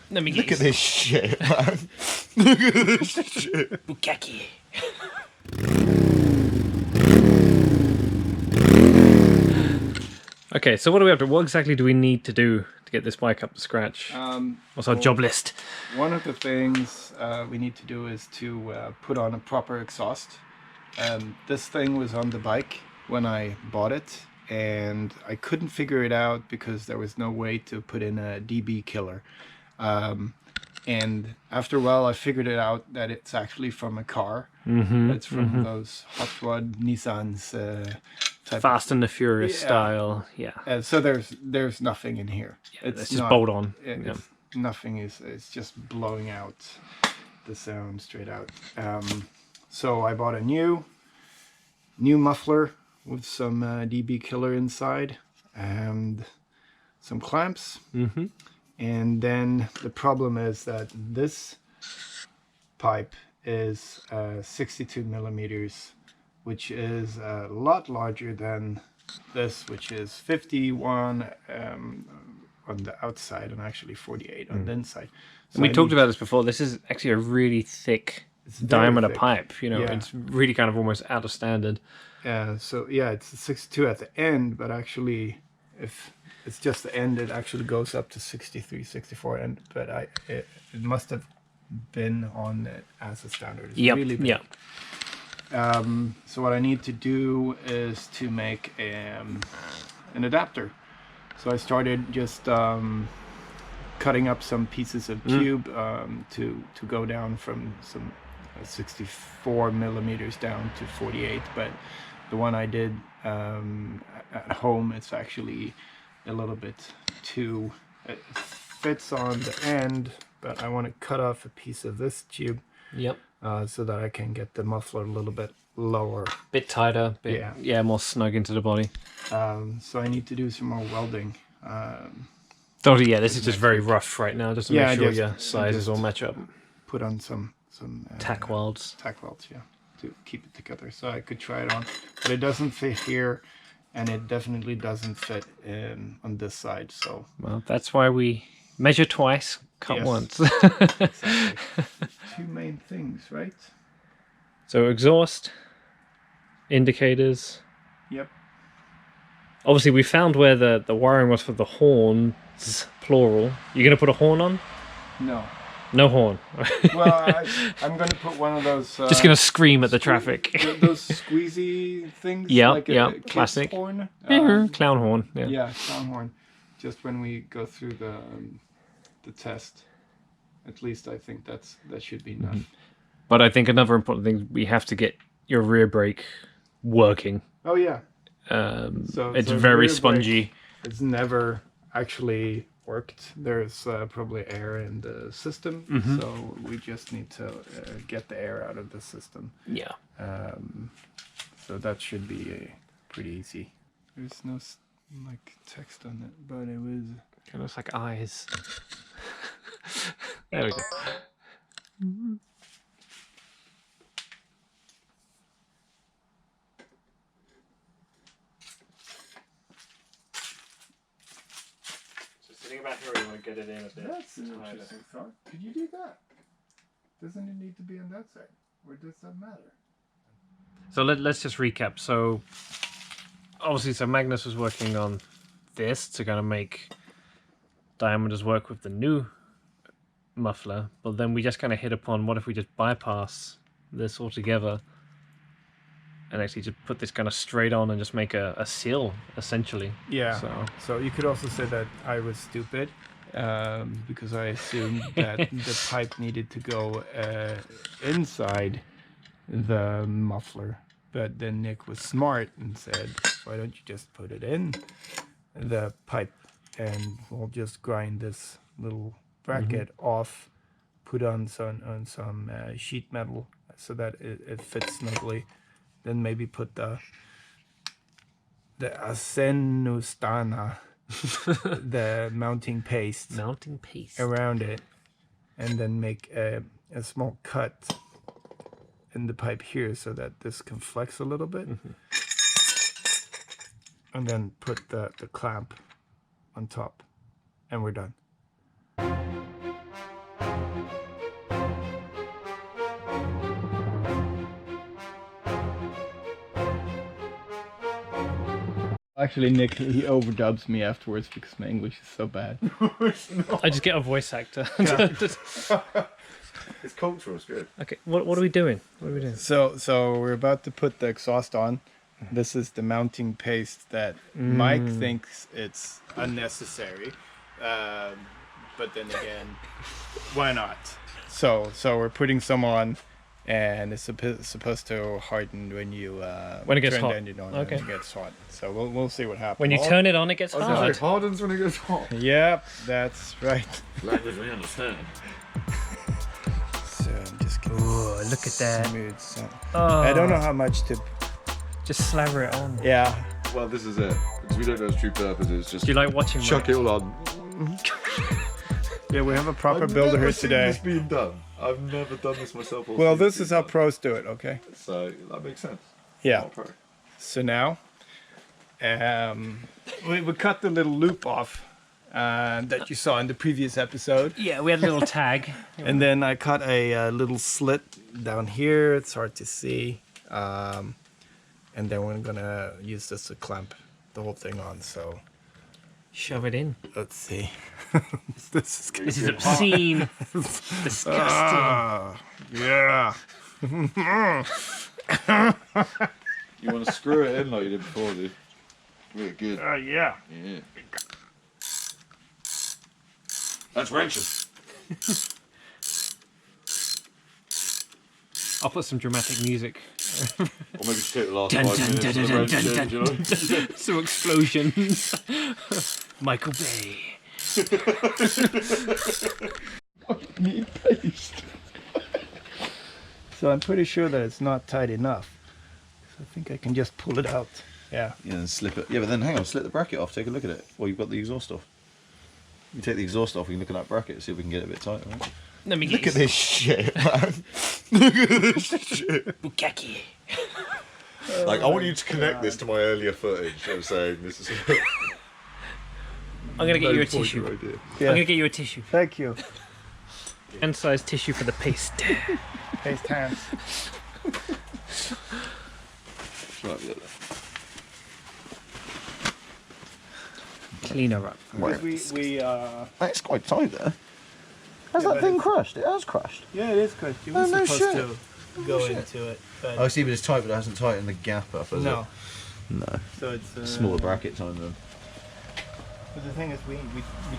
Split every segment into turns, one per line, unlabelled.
Let me
Look at this shit, man. Look at this shit.
Bukaki. Okay, so what do we have to? What exactly do we need to do to get this bike up to scratch? What's our job list?
One of the things we need to do is to put on a proper exhaust. This thing was on the bike when I bought it, and I couldn't figure it out because there was no way to put in a dB killer. And after a while I figured it out that it's actually from a car. It's from those hot rod Nissans, type
Fast and the Furious style, yeah.
so there's nothing in here.
Yeah, it's just bolt on.
Nothing it's just blowing out the sound straight out. So I bought a new muffler with some dB killer inside and some clamps. And then the problem is that this pipe is 62 millimeters, which is a lot larger than this, which is 51 on the outside and actually 48 on the inside. So
we talked about this before. This is actually a really thick diameter pipe. You know,
Yeah.
it's really kind of almost out of standard.
So yeah, it's 62 at the end, but actually, if it's just the end, it actually goes up to 63, 64. But it must have been on it as a standard. It's really big. So what I need to do is to make an adapter. So I started just cutting up some pieces of tube to go down from some 64 millimeters down to 48. But the one I did at home, it's actually a little bit too, it fits on the end, but I want to cut off a piece of this tube so that I can get the muffler a little bit lower.
Bit tighter, more snug into the body.
So I need to do some more welding.
This is just very rough right now, just to make sure your sizes all match up.
Put on some
tack welds.
Tack welds, to keep it together. So I could try it on, but it doesn't fit here, and it definitely doesn't fit on this side. So
well, that's why we measure twice, cut once.
Exactly. Two main things, right?
So exhaust, indicators.
Yep.
Obviously, we found where the wiring was for the horns, plural. You're going to put a horn on?
No.
No horn.
Well, I'm going to put one of those...
just going to scream at the traffic.
Those squeezy things?
Like
a
classic.
Horn?
Clown horn.
Yeah, clown horn. Just when we go through the test. At least I think that should be enough.
But I think another important thing, we have to get your rear brake working.
Oh, yeah.
So it's very spongy.
It's never actually worked. There's probably air in the system, so we just need to get the air out of the system.
Yeah.
So that should be pretty easy. There's no text on it, but it was...
It looks like eyes. There we go. Sitting back here, you want to get it in a bit.
That's an interesting thought. Could you do that? Doesn't it need to be on that side? Or does that matter?
So let's just recap. So obviously, Magnus was working on this to kind of make diameters work with the new muffler, but then we just kind of hit upon what if we just bypass this altogether and actually just put this kind of straight on and just make a seal, essentially.
Yeah. So you could also say that I was stupid because I assumed that the pipe needed to go inside the muffler. But then Nick was smart and said, why don't you just put it in the pipe and we'll just grind this little bracket off, put on some sheet metal so that it fits snugly. Then maybe put the asenustana, the mounting paste around it, and then make a small cut in the pipe here so that this can flex a little bit. And then put the clamp on top, and we're done. Actually, Nick, he overdubs me afterwards because my English is so bad.
I just get a voice actor.
It's cultural, it's good.
Okay, what are we doing? What are we doing?
So we're about to put the exhaust on. This is the mounting paste that Mike thinks it's unnecessary, but then again, why not? So we're putting some on, and it's supposed to harden when you
When it gets
turn
hot.
the engine on.
Okay.
When it gets hot. So we'll see what happens.
When you turn it on, it gets
It
hard.
hardens when it gets hot.
Yep, that's right.
Language we understand.
So I'm just gonna
Ooh, look at that.
smooth some.
Oh,
I don't know how much to.
Just slather it on.
Yeah.
Well, this is it. Because we don't know its true purpose. It's just
Do you like watching
chuck
Mike?
it all on.
Yeah, we have a proper
I've
builder
never
here
seen
today.
this being done. I've never done this myself. or
Well,
seen
this
it
is how
being done.
pros do it, okay?
So that makes sense.
Yeah.
Not pro.
So now, we cut the little loop off that you saw in the previous episode.
Yeah, we had a little tag.
And then I cut a little slit down here. It's hard to see. And then we're gonna use this to clamp the whole thing on. So
Shove it in.
let's see. This is
This is obscene. Disgusting.
yeah.
You want to screw it in like you did before, dude. Really good.
Yeah.
Yeah. That's wrenches.
I'll put some dramatic music.
Or maybe just take the last
Dun,
5
dun,
minutes
dun,
of the
dun,
wrench
dun,
in,
dun,
do you know?
Some explosions. Michael Bay.
Need paste.
So I'm pretty sure that it's not tight enough. So I think I can just pull it out. Yeah.
Yeah, and slip it. Yeah, but then hang on, slip the bracket off. Take a look at it. Well, you've got the exhaust off. You take the exhaust off, we can look at that bracket, see if we can get it a bit tighter. Right?
Let me
Look
get
at this shit, man. Look at this shit.
Bukaki.
Like, I want you to connect this to my earlier footage of saying this is.
I'm gonna get you a
No point
tissue.
of idea.
Yeah.
I'm gonna get you a tissue.
Thank you.
Hand-sized tissue for the paste.
Paste hands.
Right, yeah.
Cleaner up.
Because we
That's quite tight there. Has
Yeah,
that
but
thing
it's-
crushed? It has crushed.
yeah, it is because you
Oh,
were
no
supposed
shit.
to go into it. But
I see, but it's tight, but it hasn't tightened the gap up, has
no.
it? No.
So it's
Smaller bracket time then.
But the thing is, we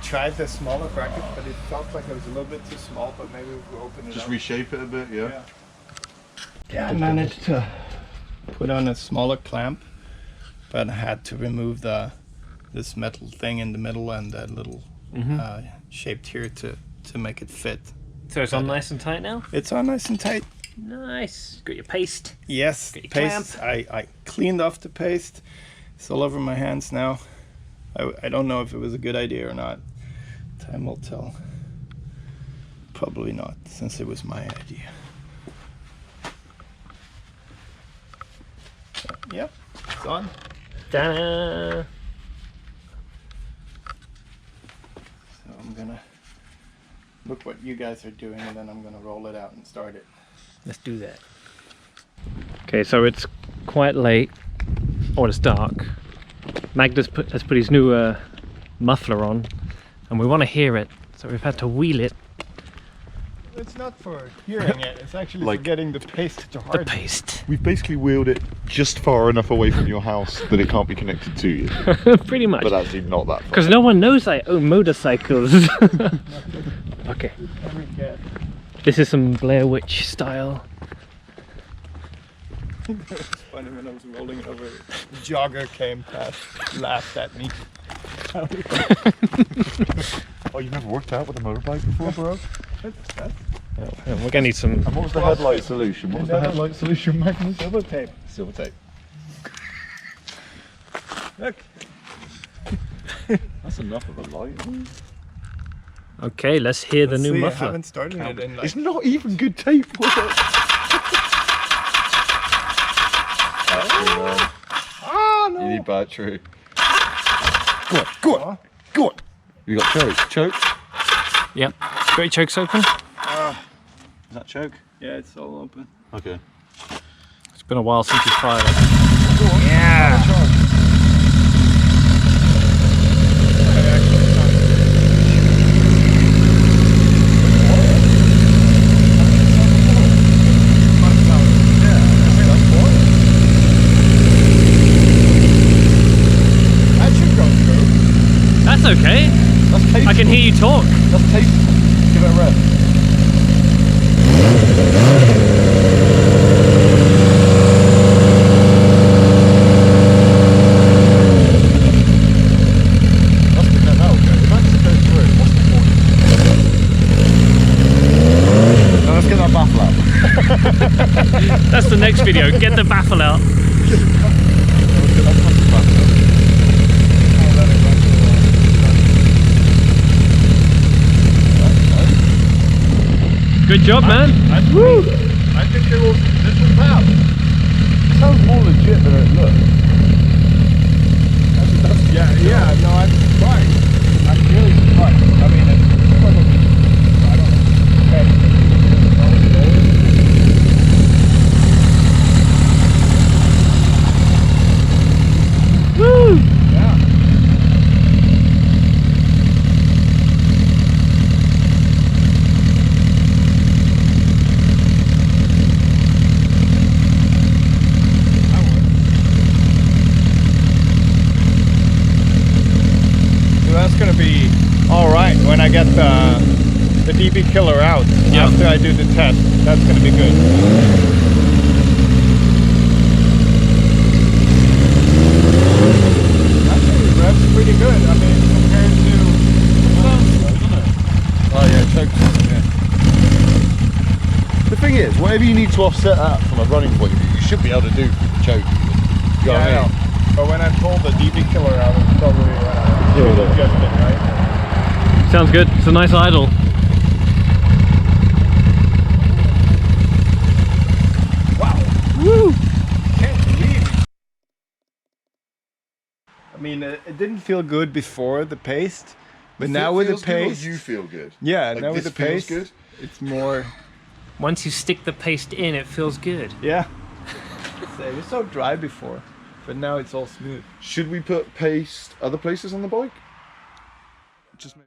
tried the smaller bracket, but it felt like it was a little bit too small. But maybe we'll open it
Just
up.
reshape it a bit, yeah?
Yeah, I managed to put on a smaller clamp, but I had to remove this metal thing in the middle and that little shaped here to make it fit.
So it's on nice and tight now?
It's on nice and tight.
Nice. Got your paste.
Yes,
Got your
paste. I cleaned off the paste. It's all over my hands now. I don't know if it was a good idea or not. Time will tell. Probably not, since it was my idea. Yep, it's on.
Ta-da.
So I'm gonna look what you guys are doing, and then I'm gonna roll it out and start it.
Let's do that. Okay, so it's quite late. Oh, it's dark. Magnus has put his new muffler on, and we want to hear it, so we've had to wheel it.
It's not for hearing it. It's actually
Like-
for getting the paste to
The
harden.
paste.
We've basically wheeled it just far enough away from your house that it can't be connected to you.
Pretty much.
But actually not that far.
Because no one knows I own motorcycles. Okay, this is some Blair Witch style.
It's funny when I was rolling it over, the jogger came past, laughed at me.
Oh, you've never worked out with a motorbike before, bro?
We're gonna need some.
And what was the headlight solution? What was the headlight solution, Magnus?
Silver tape.
Silver tape.
Look.
That's enough of a light.
Okay, let's hear the new
See, I
muffler.
haven't started it in like...
It's not even good tape, was it?
Oh, no.
You need battery.
Go on, go on, go on.
You got choke? Choke?
Yep. Got your chokes open?
Is that choke?
Yeah, it's all open.
Okay.
It's been a while since you fired it. Yeah. okay.
That's tasteful.
I can hear you talk.
That's tasteful. Give it a rev. That's the that will go. If that's to go through, what's the point? No, let's get that baffle out.
That's the next video. Get the baffle out. Good job, man.
I think they will. This will pass.
It sounds more legit than it looks.
Yeah. No, I'm surprised. I'm really surprised. I mean, it's probably, I don't know.
Woo!
Yeah. So that's gonna be all right when I get the DB killer out.
Yeah.
After I do the test, that's gonna be good. Actually, the rev's pretty good. I mean, compared to
Oh yeah, chokes. Yeah. The thing is, whatever you need to offset that from a running point of view, you should be able to do for the choke. You know what I mean?
But when I pulled the DB killer out, it's probably adjusted, right?
Sounds good. It's a nice idle.
Wow! Woo! Can't believe it. I mean, it didn't feel good before the paste, but now with the paste,
you feel good.
yeah,
Like
now with
this
the paste,
feels good.
it's more,
Once you stick the paste in, it feels good.
yeah. It was so dry before, but now it's all smooth.
Should we put paste other places on the bike? Just maybe.